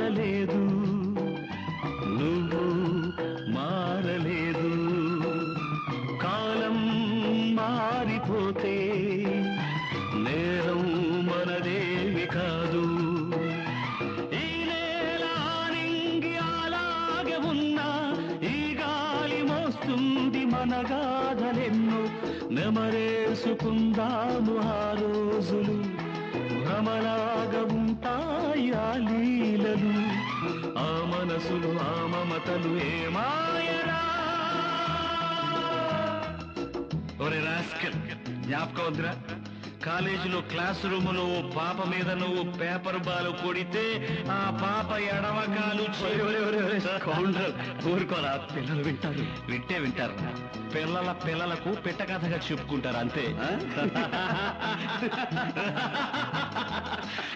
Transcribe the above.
మారలేదు, నువ్వు మారలేదు. కాలం మారిపోతే నేరం మనదేవి కాదు. ఈ నేల నింగి అలాగే ఉన్నా ఈ గాలి మోస్తుంది మన గాథలెన్నో. నెమరేసుకుందాము ఆ రోజులు, భ్రమలాగా ఉంటాయి ఆ లీలలు. ఆ మనసులు ఆ మమతలు ఏమాయరా. ఒరే రాస్కల్, జ్ఞాపకం వద్దురా? కాలేజీలో క్లాస్ రూములో ఓ పాప మీద నువ్వు పేపర్ బాల్ కొడితే ఆ పాప ఎడమకాలు ఊరుకోరా, పిల్లలు వింటారు. వింటే వింటారు, పిల్లలకు పిట్ట కథగా చెప్పుకుంటారు అంతే.